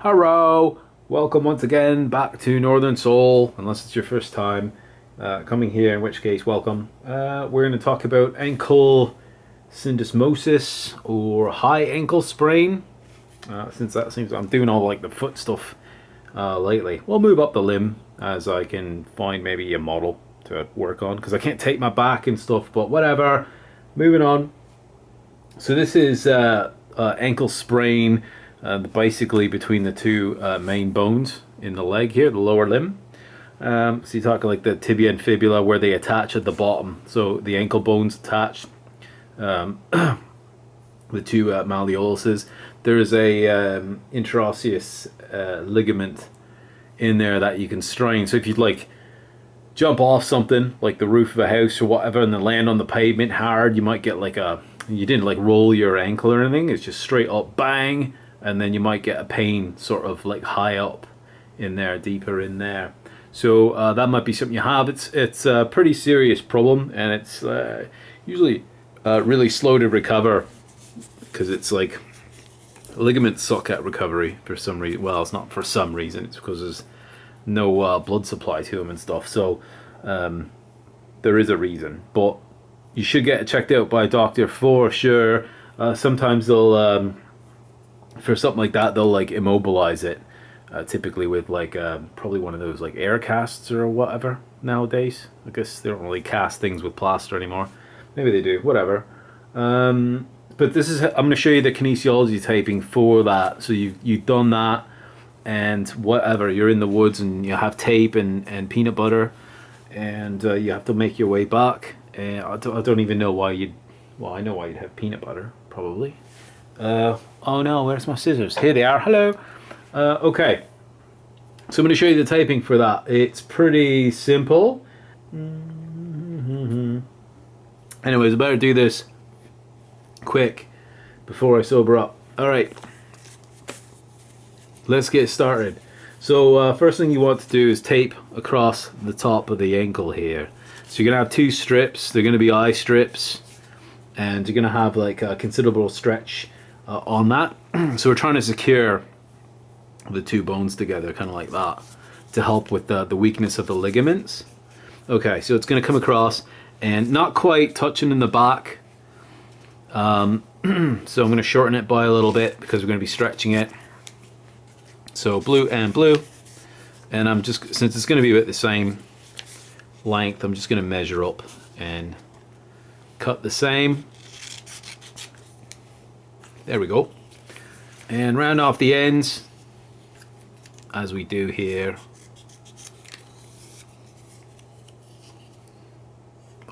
Hello, welcome once again back to Northern Soul, unless it's your first time coming here, in which case, welcome. We're going to talk about ankle syndesmosis or high ankle sprain. Since that seems I'm doing all like the foot stuff lately, we'll move up the limb as I can find maybe a model to work on because I can't take my back and stuff, but whatever. Moving on. So this is ankle sprain, basically between the two main bones in the leg here, the lower limb. So you talk like the tibia and fibula where they attach at the bottom. So the ankle bones attach, the two malleoluses. There is a interosseous ligament in there that you can strain. So if you'd like jump off something like the roof of a house or whatever and then land on the pavement hard, you might get like you didn't like roll your ankle or anything, it's just straight up bang, and then you might get a pain sort of like high up in there, deeper in there. So that might be something you have. It's a pretty serious problem, and it's usually really slow to recover because it's like ligaments suck at recovery for some reason. Well, it's not for some reason, it's because there's no blood supply to them and stuff. So there is a reason, but you should get it checked out by a doctor for sure. Sometimes they'll, for something like that, they'll like immobilize it. Typically with like probably one of those like air casts or whatever nowadays. I guess they don't really cast things with plaster anymore. Maybe they do, whatever. But this is, I'm going to show you the kinesiology taping for that. So you've done that, and whatever, you're in the woods and you have tape and peanut butter, and you have to make your way back. I don't even know why you'd... Well, I know why you'd have peanut butter, probably. Oh no, where's my scissors? Here they are, hello! Okay, so I'm going to show you the taping for that. It's pretty simple. Anyways, I better do this quick before I sober up. Alright, let's get started. So first thing you want to do is tape across the top of the ankle here. So you're going to have two strips. They're going to be eye strips, and you're going to have like a considerable stretch on that. So we're trying to secure the two bones together, kind of like that, to help with the weakness of the ligaments. Okay, so it's going to come across and not quite touching in the back. So I'm going to shorten it by a little bit because we're going to be stretching it. So blue and blue, and I'm just, since it's going to be about the same length, I'm just going to measure up and cut the same. There we go. And round off the ends as we do here.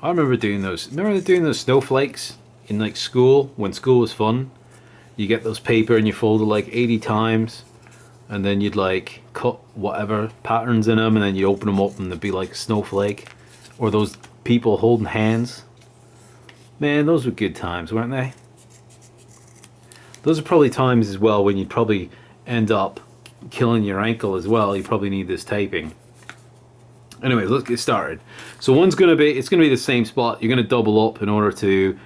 I remember doing those. Remember doing those snowflakes in like school, when school was fun? You get those paper and you fold it like 80 times, and then you'd like cut whatever patterns in them, and then you open them up and they'd be like a snowflake. Or those people holding hands. Man, those were good times, weren't they? Those are probably times as well when you'd probably end up killing your ankle as well. You probably need this taping. Anyway, let's get started. So one's going to be, it's going to be the same spot. You're going to double up in order to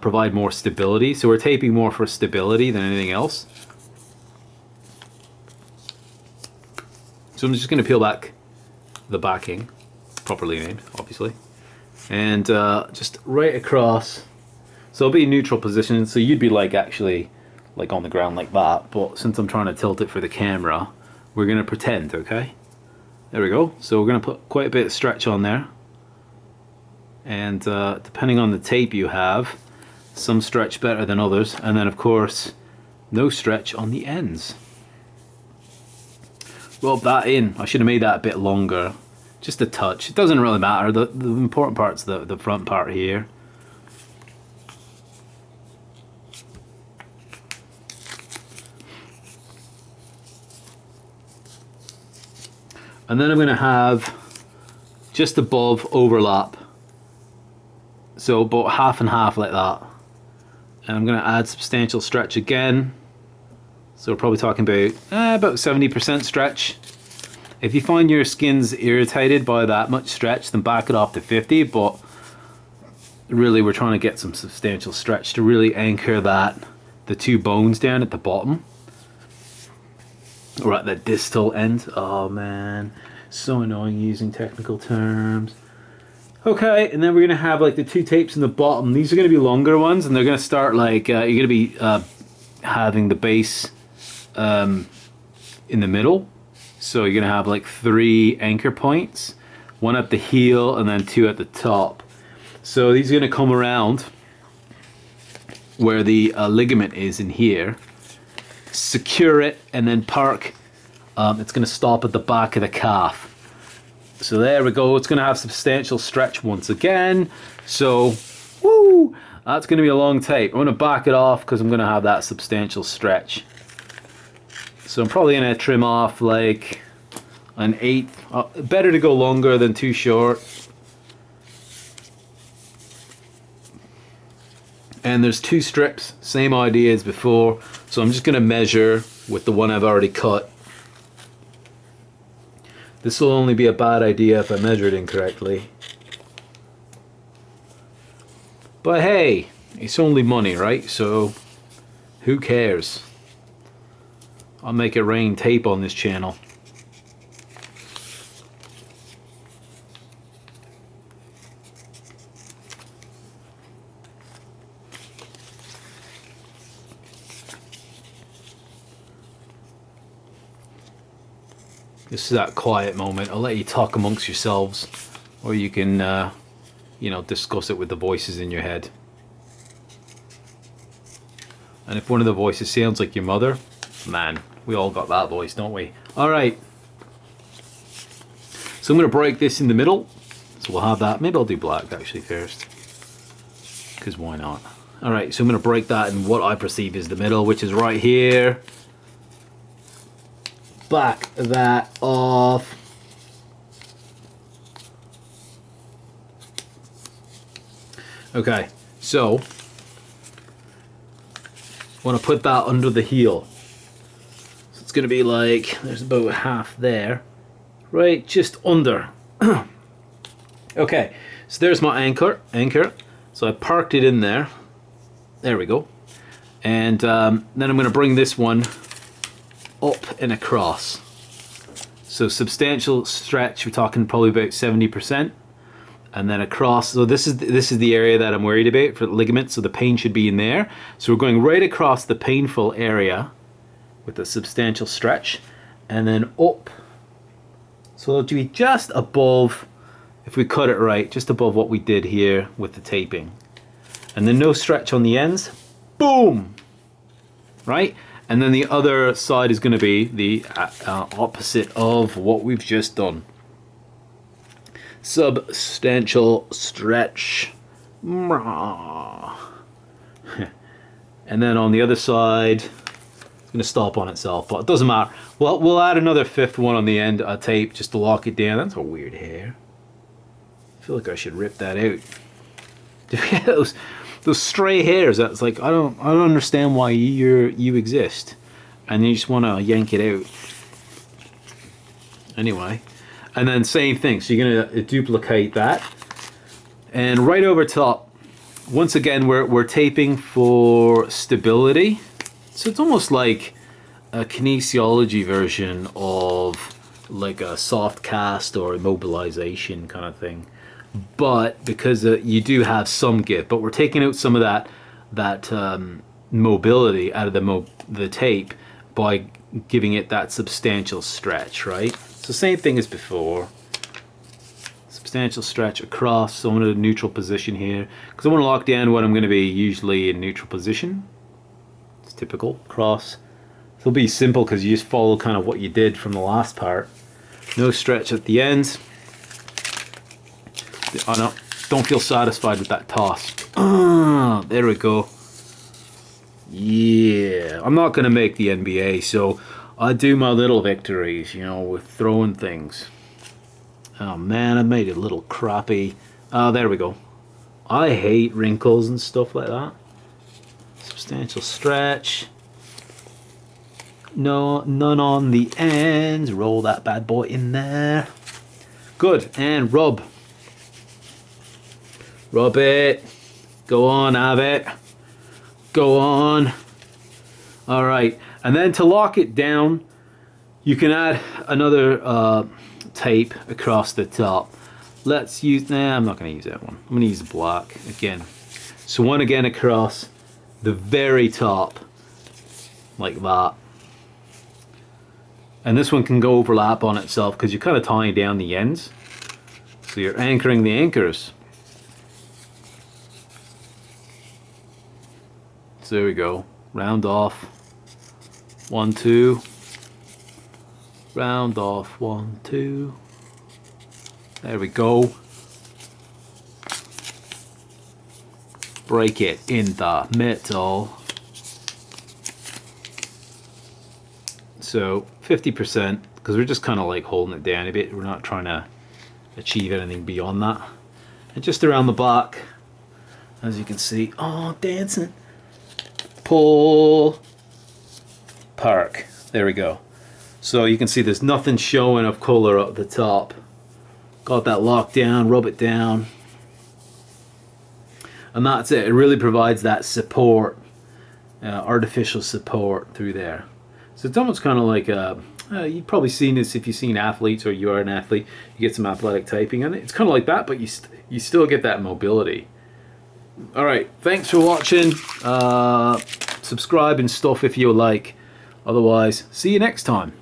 provide more stability. So we're taping more for stability than anything else. So I'm just going to peel back the backing, properly named, obviously, and just right across. So it'll be neutral position. So you'd be like actually like on the ground like that, but since I'm trying to tilt it for the camera, we're going to pretend, okay? There we go. So we're going to put quite a bit of stretch on there, and depending on the tape you have, some stretch better than others, and then of course no stretch on the ends. Rub that in. I should have made that a bit longer, just a touch. It doesn't really matter. The important part's the front part here. And then I'm going to have just above overlap, so about half and half like that. And I'm going to add substantial stretch again. So we're probably talking about 70% stretch. If you find your skin's irritated by that much stretch, then back it off to 50. But really, we're trying to get some substantial stretch to really anchor the two bones down at the bottom. or at the distal end. Oh man, so annoying using technical terms. Okay, and then we're gonna have like the two tapes in the bottom. These are gonna be longer ones, and they're gonna start like you're gonna be having the base in the middle. So you're gonna have like 3 anchor points, one at the heel and then 2 at the top. So these are gonna come around where the ligament is in here, secure it, and then park. It's gonna stop at the back of the calf. So there we go. It's gonna have substantial stretch once again. So, woo! That's gonna be a long tape. I'm gonna back it off because I'm gonna have that substantial stretch. So I'm probably gonna trim off like an 1/8. Better to go longer than too short. And there's 2 strips, same idea as before. So I'm just gonna measure with the one I've already cut. This will only be a bad idea if I measure it incorrectly. But hey, it's only money, right? So who cares? I'll make it rain tape on this channel. This is that quiet moment. I'll let you talk amongst yourselves, or you can, you know, discuss it with the voices in your head. And if one of the voices sounds like your mother, man, we all got that voice, don't we? All right. So I'm going to break this in the middle. So we'll have that. Maybe I'll do black actually first, because why not? All right. So I'm going to break that in what I perceive as the middle, which is right here. Back that off. Okay, so I want to put that under the heel. So it's going to be like, there's about half there, right, just under. Okay, so there's my anchor. So I parked it in there. There we go. And then I'm going to bring this one up and across. So substantial stretch, we're talking probably about 70%. And then across, so this is the area that I'm worried about for the ligament, so the pain should be in there. So we're going right across the painful area with a substantial stretch, and then up. So it'll be just above, if we cut it right, just above what we did here with the taping. And then no stretch on the ends. Boom! Right? And then the other side is going to be the opposite of what we've just done. Substantial stretch. And then on the other side, it's going to stop on itself, but it doesn't matter. Well, we'll add another 5th one on the end of tape just to lock it down. That's a weird hair. I feel like I should rip that out. Do you get those stray hairs? That's like, I don't understand why you exist, and you just want to yank it out. Anyway, and then same thing. So you're gonna duplicate that, and right over top. Once again, we're taping for stability. So it's almost like a kinesiology version of like a soft cast or immobilization kind of thing. But because you do have some give, but we're taking out some of that mobility out of the tape by giving it that substantial stretch, right? So same thing as before. Substantial stretch across. So I'm in a neutral position here because I want to lock down what I'm going to be usually in neutral position. It's typical cross. It'll be simple because you just follow kind of what you did from the last part. No stretch at the end. Oh, don't feel satisfied with that toss. There we go. Yeah, I'm not going to make the NBA, so I do my little victories, you know, with throwing things. Oh man, I made it a little crappy. Oh, there we go. I hate wrinkles and stuff like that. Substantial stretch. No, none on the ends. Roll that bad boy in there. Good, and rub. Rub it. Go on, have it. Go on. All right, and then to lock it down, You can add another tape across the top. Let's use, nah, I'm not going to use that one. I'm going to use the black again. So one again across the very top, like that. And this one can go overlap on itself because you're kind of tying down the ends. So you're anchoring the anchors. So there we go. Round off. 1, 2. Round off. 1, 2. There we go. Break it in the middle. So 50%, because we're just kind of like holding it down a bit. We're not trying to achieve anything beyond that. And just around the back, as you can see, oh, dancing. Pull. Park. There we go. So you can see there's nothing showing of color up the top. Got that locked down, rub it down. And that's it. It really provides that support, artificial support through there. So it's almost kind of like, you've probably seen this if you've seen athletes or you are an athlete, you get some athletic typing and it's kind of like that, but you still get that mobility. Alright, thanks for watching. Subscribe and stuff if you like. Otherwise, see you next time.